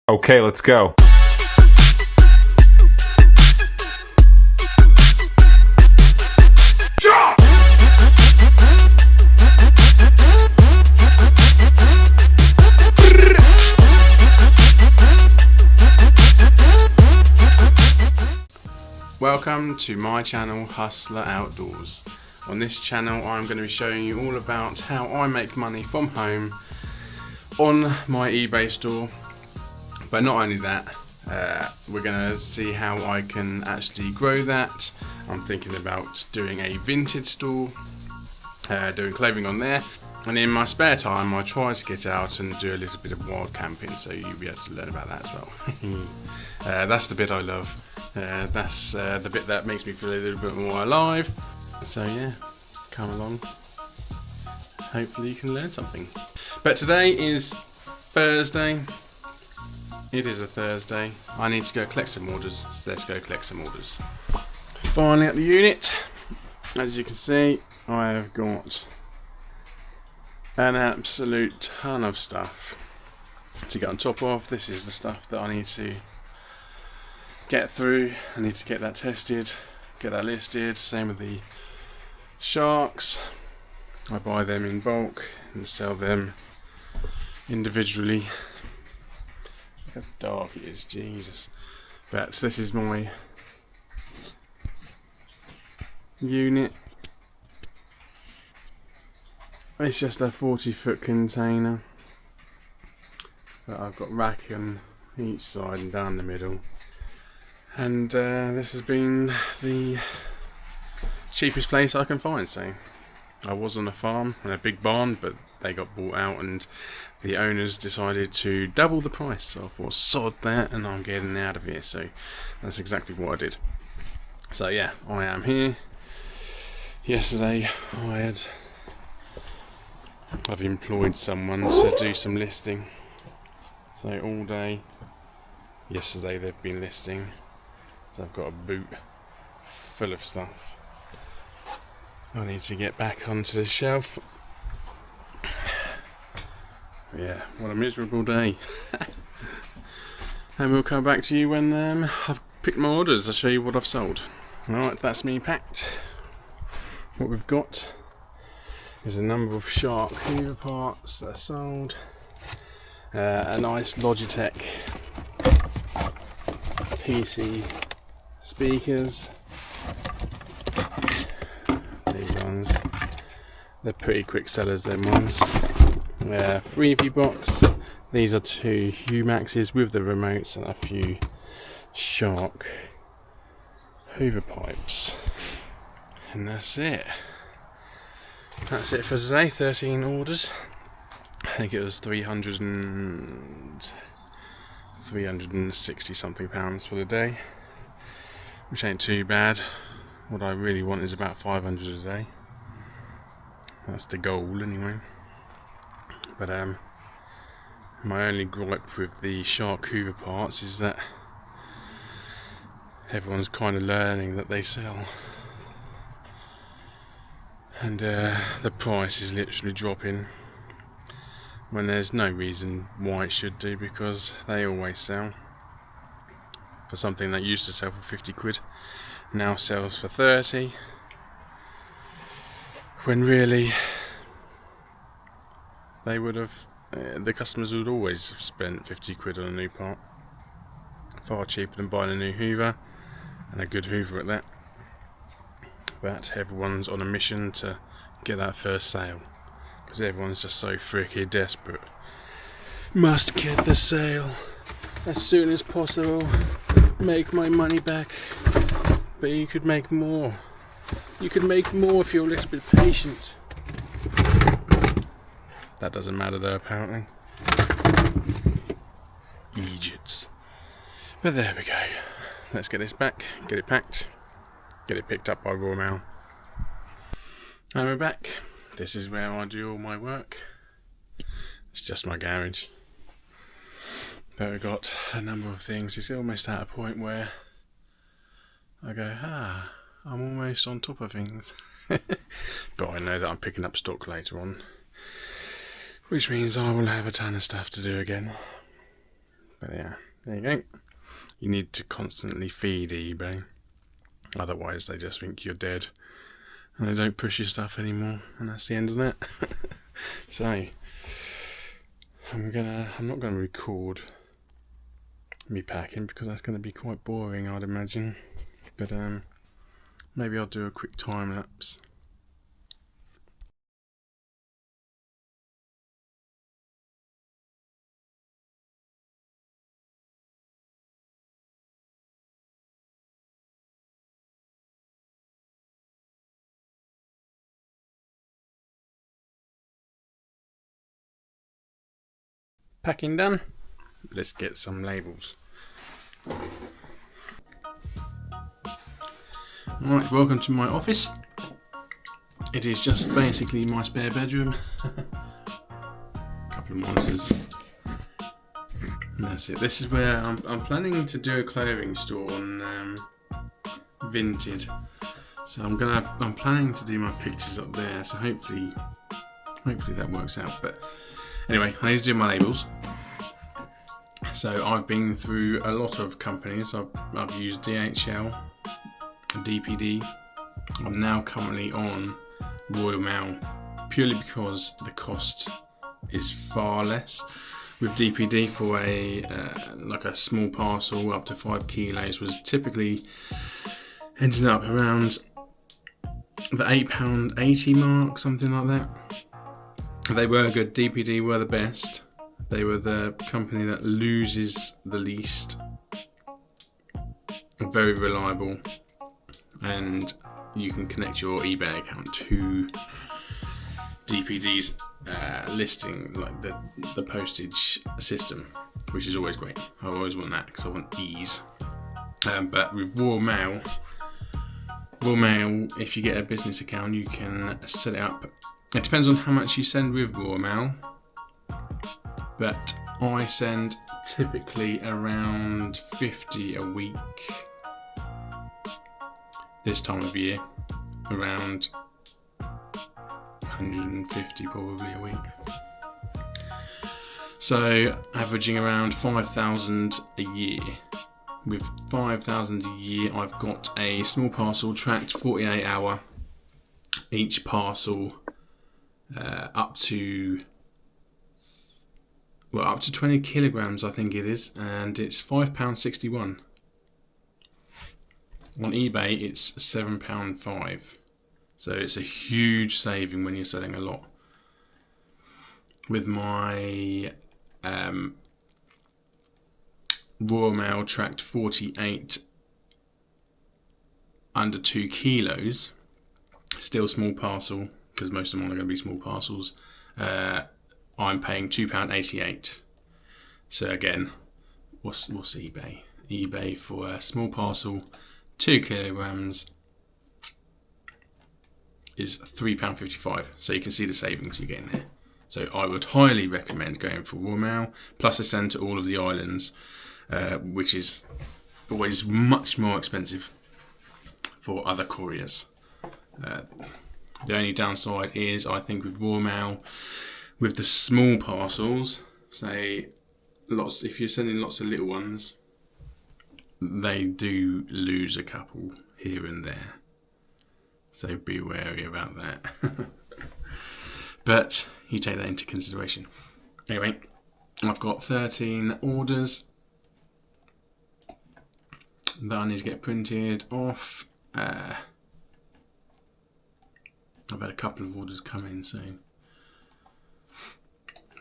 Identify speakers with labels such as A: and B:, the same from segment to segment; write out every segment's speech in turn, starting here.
A: Okay, let's go.
B: Welcome to my channel, Hustler Outdoors. On this channel I'm going to be showing you all about how I make money from home on my eBay store. But not only that, we're going to see how I can actually grow that. I'm thinking about doing a vintage store, doing clothing on there. And in my spare time I try to get out and do a little bit of wild camping, so you'll be able to learn about that as well. That's the bit I love. That's the bit that makes me feel a little bit more alive. So yeah, come along. Hopefully you can learn something. But today is Thursday. It is a Thursday. I need to go collect some orders, so let's go collect some orders. Finally at the unit. As you can see, I have got an absolute ton of stuff to get on top of. This is the stuff that I need to get through. I need to get that tested, get that listed. Same with the sharks. I buy them in bulk and sell them individually. Look how dark it is, Jesus. But this is my unit. It's just a 40-foot container, but I've got rack on each side and down the middle. And this has been the cheapest place I can find. So I was on a farm and a big barn, but they got bought out and the owners decided to double the price. So I thought, sod that, and I'm getting out of here. So that's exactly what I did. So yeah, I am here. Yesterday I've employed someone to do some listing. So all day yesterday they've been listing. So I've got a boot full of stuff I need to get back onto the shelf. Yeah, what a miserable day. And we'll come back to you when I've picked my orders. I'll show you what I've sold. Alright, that's me packed. What we've got is a number of shark hoover parts that are sold. A nice Logitech PC speakers. These ones, they're pretty quick sellers, them ones. Freebie box. These are 2 Humaxes with the remotes and a few shark hoover pipes. And that's it. That's it for today. 13 orders. I think it was 360 something pounds for the day, which ain't too bad. What I really want is about 500 a day. That's the goal anyway. But my only gripe with the shark hoover parts is that everyone's kind of learning that they sell, and the price is literally dropping when there's no reason why it should do, because they always sell. For something that used to sell for 50 quid now sells for 30, when really they would have, the customers would always have spent 50 quid on a new part. Far cheaper than buying a new hoover, and a good hoover at that. But everyone's on a mission to get that first sale, because everyone's just so freaking desperate. Must get the sale as soon as possible. Make my money back. But you could make more. You could make more if you're a little bit patient. That doesn't matter though, apparently. Idiots. But there we go. Let's get this back, get it packed, get it picked up by Raw Mail. And we're back. This is where I do all my work. It's just my garage. But we've got a number of things. It's almost at a point where I go, I'm almost on top of things. But I know that I'm picking up stock later on, which means I will have a ton of stuff to do again. But yeah, there you go. You need to constantly feed eBay, otherwise they just think you're dead and they don't push your stuff anymore, and that's the end of that. So I'm not gonna record me packing because that's gonna be quite boring, I'd imagine. But maybe I'll do a quick time lapse. Packing done. Let's get some labels. Alright, welcome to my office. It is just basically my spare bedroom. A couple of monitors. And that's it. This is where I'm planning to do a clothing store on Vinted. So I'm planning to do my pictures up there. So hopefully that works out. But anyway, I need to do my labels. So I've been through a lot of companies. I've used DHL, DPD. I'm now currently on Royal Mail, purely because the cost is far less. With DPD, for like a small parcel up to 5 kilos was typically ending up around the £8.80 mark, something like that. They were good. DPD were the best. They were the company that loses the least. Very reliable, and you can connect your eBay account to DPD's listing, like the postage system, which is always great. I always want that because I want ease. But with Royal Mail, if you get a business account, you can set it up. It depends on how much you send with Royal Mail, but I send typically around 50 a week this time of year, around 150 probably a week. So averaging around 5,000 a year. With 5,000 a year, I've got a small parcel tracked 48 hour. Each parcel up to 20 kilograms, I think it is, and it's £5.61. On eBay, it's £7.5. So it's a huge saving when you're selling a lot. With my Royal Mail tracked 48 under 2 kilos, still small parcel, because most of them are going to be small parcels, I'm paying £2.88. So again, what's eBay? eBay for a small parcel, 2 kilograms, is £3.55. So you can see the savings you're getting there. So I would highly recommend going for Royal Mail. Plus they send to all of the islands, which is always much more expensive for other couriers. The only downside is, I think, with Royal Mail, with the small parcels, say if you're sending lots of little ones, they do lose a couple here and there. So be wary about that. But you take that into consideration. Anyway, I've got 13 orders that I need to get printed off. I've had a couple of orders come in, so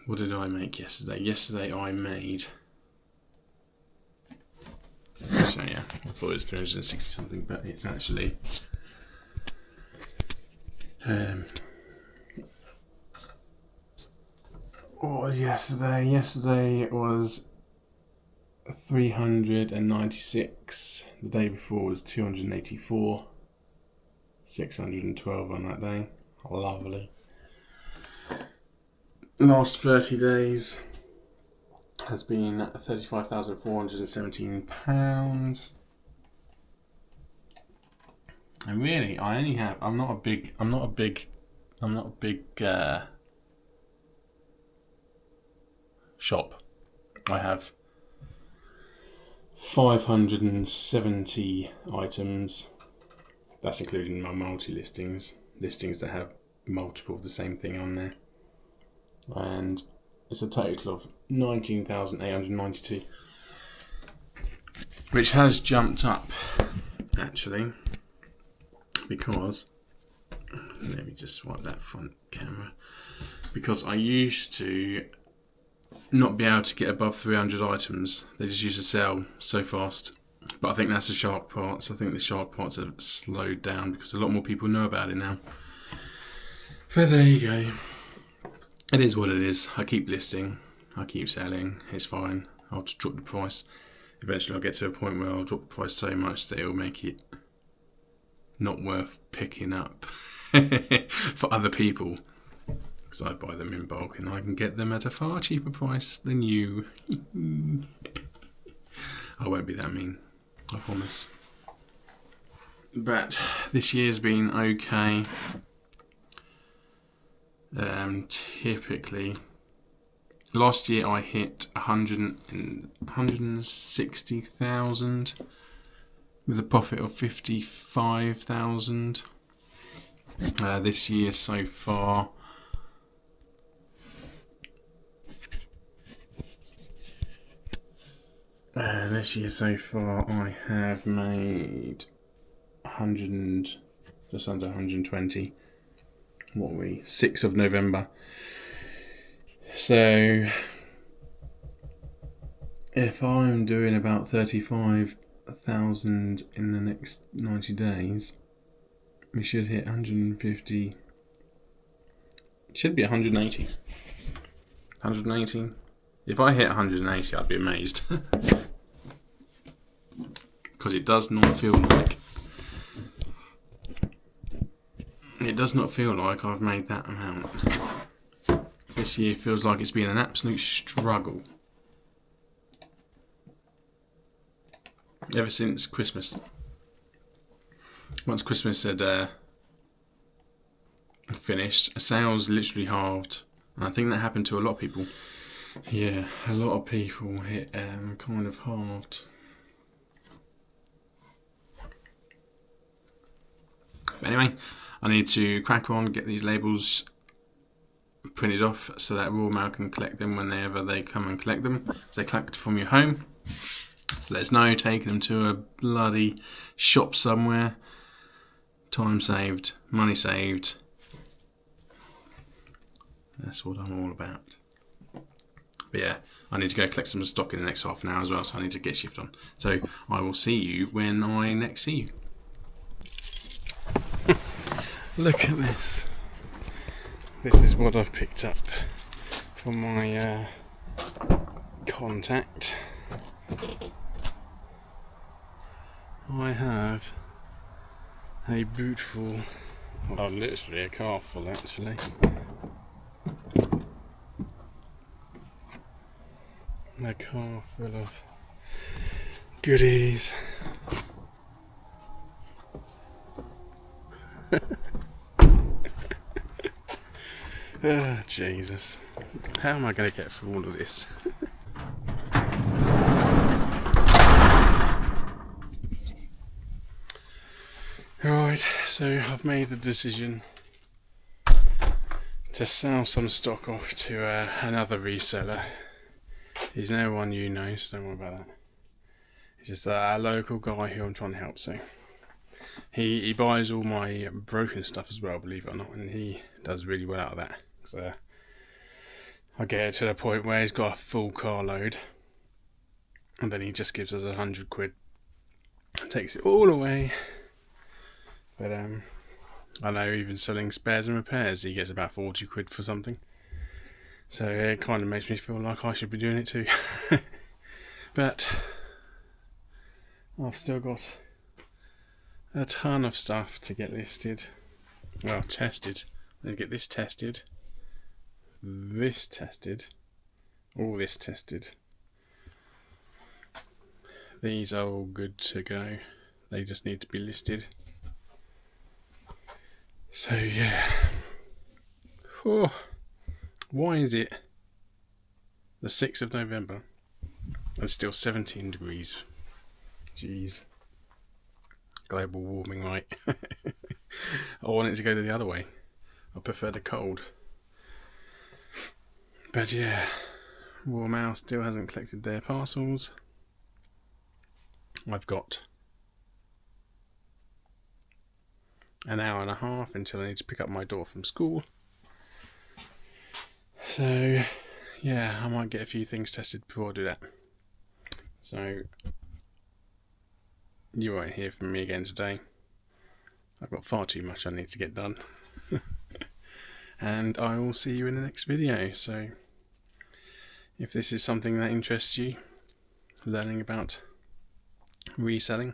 B: what did I make yesterday? Yesterday I made, so yeah, I thought it was 360 something, but it's actually what was yesterday? Yesterday it was 396. The day before was 284. 612 on that day. Lovely. Last 30 days has been £35,417. And really, I'm not a big shop. I have 570 items. That's including my multi-listings, listings that have multiple of the same thing on there. And it's a total of 19,892, which has jumped up actually, because let me just swipe that front camera, because I used to not be able to get above 300 items. They just used to sell so fast. But I think that's the shark parts. I think the shark parts have slowed down because a lot more people know about it now. But there you go. It is what it is. I keep listing. I keep selling. It's fine. I'll just drop the price. Eventually I'll get to a point where I'll drop the price so much that it'll make it not worth picking up for other people. Because I buy them in bulk and I can get them at a far cheaper price than you. I won't be that mean, I promise. But this year's been okay. Typically, last year I hit 160,000 with a profit of 55,000. This year so far, I have made 100, just under 120. What are we? 6th of November. So if I'm doing about 35,000 in the next 90 days, we should hit 150. It should be 180. 180. If I hit 180, I'd be amazed. Because it does not feel like I've made that amount. This year feels like it's been an absolute struggle. Ever since Christmas. Once Christmas had finished, sales literally halved. And I think that happened to a lot of people. Yeah, a lot of people hit kind of halved. But anyway, I need to crack on, get these labels printed off so that Raw Mail can collect them whenever they come and collect them. So they collect from your home. So there's no taking them to a bloody shop somewhere. Time saved, money saved. That's what I'm all about. But yeah, I need to go collect some stock in the next half an hour as well, so I need to get shift on. So I will see you when I next see you. Look at this. This is what I've picked up from my contact. I have a boot full, well, literally a car full actually. A car full of goodies. Oh, Jesus. How am I going to get through all of this? Right, so I've made the decision to sell some stock off to another reseller. He's no one you know, so don't worry about that. He's just a local guy who I'm trying to help, so he buys all my broken stuff as well, believe it or not, and he does really well out of that. So I get it to the point where he's got a full carload, and then he just gives us £100, takes it all away. But I know even selling spares and repairs, he gets about £40 for something. So it kind of makes me feel like I should be doing it too. But I've still got a ton of stuff to get listed. Well, tested. I need to get this tested. This tested. All this tested. These are all good to go. They just need to be listed. So yeah. Oh, why is it the 6th of November and still 17 degrees Jeez. Global warming, right? I want it to go the other way. I prefer the cold. But yeah, Warm House still hasn't collected their parcels. I've got an hour and a half until I need to pick up my daughter from school. So yeah, I might get a few things tested before I do that. So you won't hear from me again today. I've got far too much I need to get done. And I will see you in the next video. So if this is something that interests you, learning about reselling,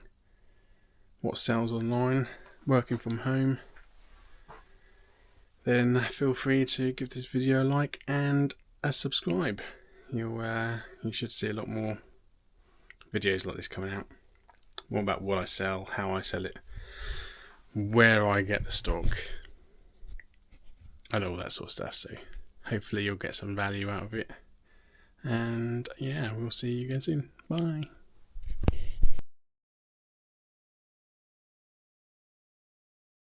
B: what sells online, working from home, then feel free to give this video a like and a subscribe. You should see a lot more videos like this coming out. More about what I sell, how I sell it, where I get the stock, and all that sort of stuff. So hopefully you'll get some value out of it. And yeah, we'll see you again soon. Bye.